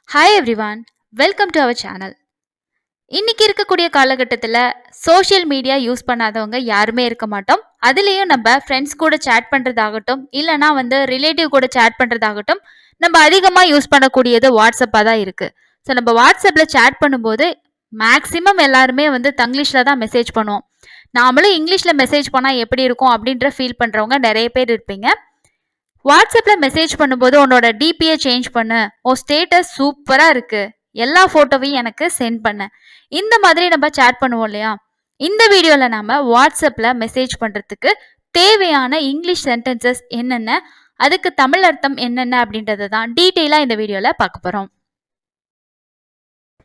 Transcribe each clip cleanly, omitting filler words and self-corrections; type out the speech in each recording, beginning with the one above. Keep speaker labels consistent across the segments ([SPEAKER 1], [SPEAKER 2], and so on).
[SPEAKER 1] Hi everyone, welcome to our channel. இன்னைக்கு இருக்கக்கூடிய காலகட்டத்தில் சோஷியல் மீடியா யூஸ் பண்ணாதவங்க யாருமே இருக்க மாட்டோம். அதுலேயும் நம்ம ஃப்ரெண்ட்ஸ் கூட சேட் பண்ணுறதாகட்டும், இல்லைனா ரிலேட்டிவ் கூட சேட் பண்ணுறதாகட்டும், நம்ம அதிகமாக யூஸ் பண்ணக்கூடியது வாட்ஸ்அப்பாக தான் இருக்குது. ஸோ நம்ம வாட்ஸ்அப்பில் சேட் பண்ணும்போது மேக்ஸிமம் எல்லாருமே தங்கிலீஷில் தான் மெசேஜ் பண்ணுவோம். நாமளும் இங்கிலீஷில் மெசேஜ் பண்ணால் எப்படி இருக்கும் அப்படின்ற ஃபீல் பண்ணுறவங்க நிறைய பேர் இருப்பீங்க. வாட்ஸ்அப்ல மெசேஜ் பண்ணும்போது உன்னோட டிபியை சேஞ்ச் பண்ணு, உன் ஸ்டேட்டஸ் சூப்பரா இருக்கு, எல்லா போட்டோவையும் எனக்கு சென்ட் பண்ண, இந்த மாதிரி நம்ம சேட் பண்ணுவோம் இல்லையா? இந்த வீடியோல நாம வாட்ஸ்அப்ல மெசேஜ் பண்றதுக்கு தேவையான இங்கிலீஷ் சென்டென்சஸ் என்னென்ன, அதுக்கு தமிழ் அர்த்தம் என்னென்ன அப்படின்றத தான் டீட்டெயிலா இந்த வீடியோல பார்க்க போறோம்.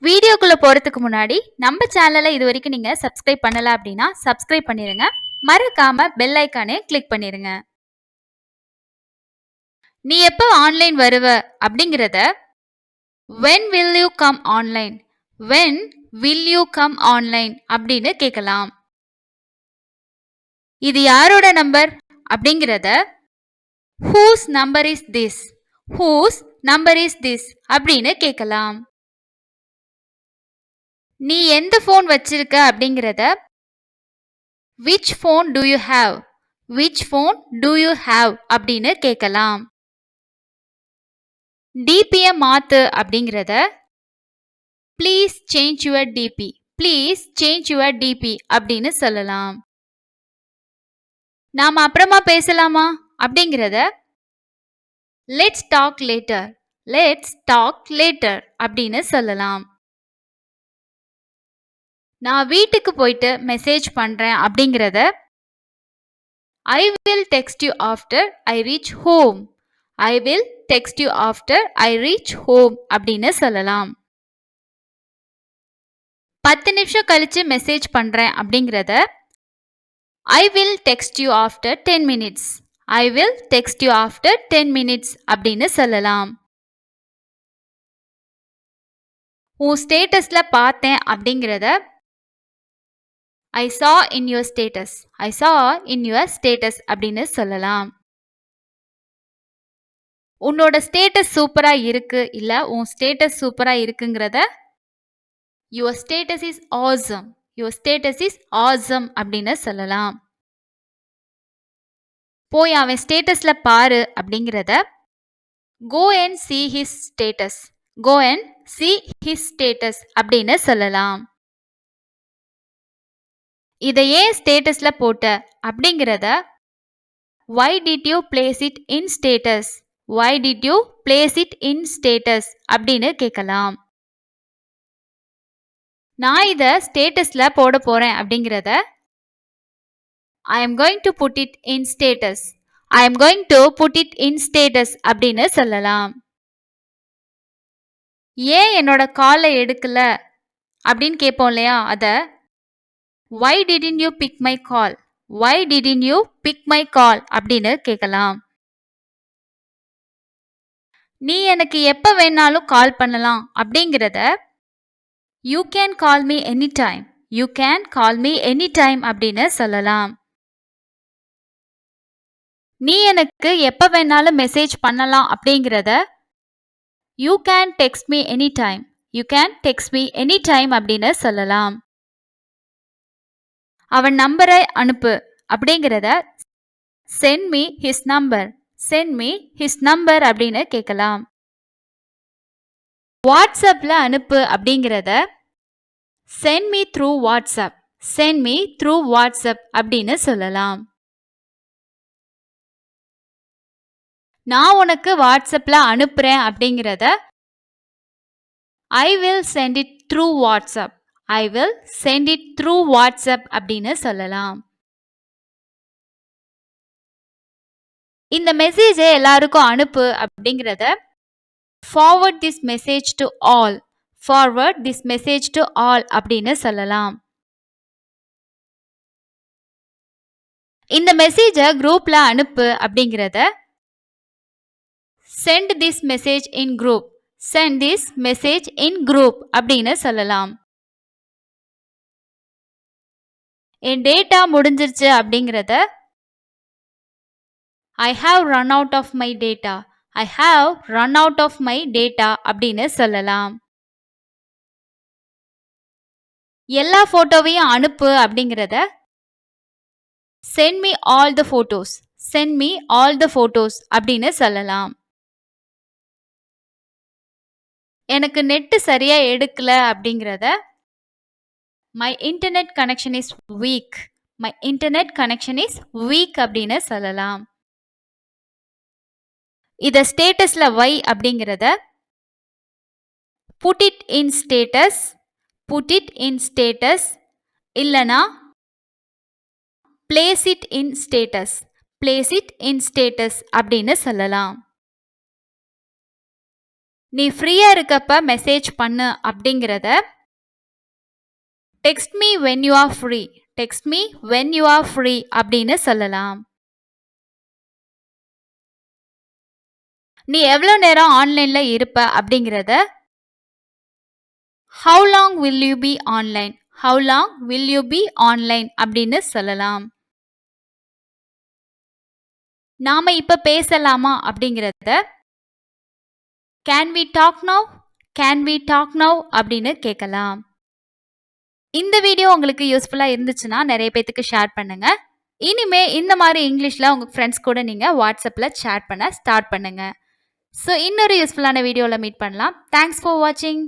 [SPEAKER 1] வீடியோக்குள்ள போறதுக்கு முன்னாடி நம்ம சேனலை இது வரைக்கும் நீங்க சப்ஸ்கிரைப் பண்ணல அப்படின்னா சப்ஸ்கிரைப் பண்ணிருங்க. மறக்காம பெல் ஐக்கானே கிளிக் பண்ணிருங்க. நீ எப்போ ஆன்லைன் வருவ அப்படிங்கிறத when will you come online, when will you come online அப்படின்னு கேட்கலாம். இது யாரோட நம்பர் அப்படிங்கிறத whose number is this, whose number is this அப்படின்னு கேட்கலாம். நீ எந்த ஃபோன் வச்சிருக்க அப்படிங்கிறத which phone do you have, which phone do you have அப்படின்னு கேட்கலாம். டிபியை மாத்து அப்படிங்கிறத please change your DP, please change your DP அப்படின்னு சொல்லலாம். நாம அப்புறமா பேசலாமா அப்படிங்கிறத let's talk later, let's talk later அப்படின்னு சொல்லலாம். நான் வீட்டுக்கு போயிட்டு மெசேஜ் பண்றேன் அப்படிங்கிறத I will text you after I reach home, I will text you after I reach home அப்படின்னு சொல்லலாம். 10 நிமிஷம் கழிச்சு மெசேஜ் பண்றேன் அப்படிங்கிறத I will text you after 10 minutes, I will text you after 10 minutes அப்படின்னு சொல்லலாம். உன் ஸ்டேட்டஸ்ல பார்த்தேன் அப்படிங்கிறத ஐ saw in your status, I saw in your status அப்படின்னு சொல்லலாம். உன்னோட ஸ்டேட்டஸ் சூப்பரா இருக்கு இல்ல உன் ஸ்டேட்டஸ் சூப்பரா இருக்குங்கிறத your status is awesome, your status is awesome அப்படின்னு சொல்லலாம். போய் அவன் ஸ்டேட்டஸ்ல பாரு அப்படிங்கிறத go and see his status, go and see his status அப்படின்னு சொல்லலாம். இதை ஏன் ஸ்டேட்டஸ்ல போட்ட அப்படிங்கிறத why did you place it in status, why did you place it in status அப்படின்னு கேட்கலாம். நான் இதை ஸ்டேட்டஸ்ல போட போறேன் அப்படிங்கிறத I am going to put it in status, I am going to put it in status அப்படின்னு சொல்லலாம். ஏன் என்னோட காலை எடுக்கல அப்படின்னு கேட்போம் இல்லையா? அத why didn't you pick my call, why didn't you pick my call அப்படின்னு கேட்கலாம். நீ எனக்கு எப்ப வேணாலும் கால் பண்ணலாம் அப்படிங்கிறத you can call me anytime, you can call me anytime அப்படின்னு சொல்லலாம். நீ எனக்கு எப்ப வேணாலும் மெசேஜ் பண்ணலாம் அப்படிங்கிறத you can text me anytime, you can text me anytime அப்படின்னு சொல்லலாம். அவன் நம்பரை அனுப்பு அப்படிங்கிறத send me his number, send me his number அப்படின்னு கேட்கலாம். வாட்ஸ்அப்ல அனுப்பு அப்படிங்கிறத send me through WhatsApp, send me through WhatsApp அப்படின்னு சொல்லலாம். நான் உனக்கு வாட்ஸ்அப்ல அனுப்புறேன் அப்படிங்கிறத I will send it through WhatsApp, I will send it through WhatsApp அப்படின்னு சொல்லலாம். இந்த மெசேஜை எல்லாருக்கும் அனுப்பு அப்படிங்கிறத forward this message to all, forward this message to all அப்படின்னு சொல்லலாம். இந்த மெசேஜை குரூப்ல அனுப்பு அப்படிங்கிறத send this message in group, send this message in group அப்படின்னு சொல்லலாம். என் டேட்டா முடிஞ்சிருச்சு அப்படிங்கிறத I have run out of my data, I have run out of my data அப்படின்னு சொல்லலாம். எல்லா ஃபோட்டோவையும் அனுப்பு அப்படிங்கிறத send me all the photos, send me all the photos அப்படின்னு சொல்லலாம். எனக்கு நெட்டு சரியா எடுக்கல அப்படிங்கிறத my internet connection is weak, my internet connection is weak அப்படின்னு சொல்லலாம். இத ஸ்டேட்டஸ்ல வை அப்படிங்கிறத put it in status, put it in status இல்லனா place it in status, place it in status அப்படின்னு சொல்லலாம். நீ ஃப்ரீயா இருக்கப்ப மெசேஜ் பண்ணு அப்படிங்கிறத text me when you are free, text me when you are free அப்படின்னு சொல்லலாம். நீ எவ்வளோ நேரம் ஆன்லைன்ல இருப்ப அப்படிங்கிறத how long will you be online, how long will you be online அப்படின்னு சொல்லலாம். நாம இப்ப பேசலாமா அப்படிங்கிறத can we talk now, can we talk now அப்படின்னு கேட்கலாம். இந்த வீடியோ உங்களுக்கு யூஸ்ஃபுல்லா இருந்துச்சுன்னா நிறைய பேத்துக்கு ஷேர் பண்ணுங்க. இனிமே இந்த மாதிரி இங்கிலீஷ்ல உங்க ஃப்ரெண்ட்ஸ் கூட நீங்க வாட்ஸ்அப்ல சேட் பண்ண ஸ்டார்ட் பண்ணுங்க. ஸோ இன்னொரு யூஸ்ஃபுல்லான வீடியோவில் மீட் பண்ணலாம். தேங்க்ஸ் ஃபார் வாட்சிங்.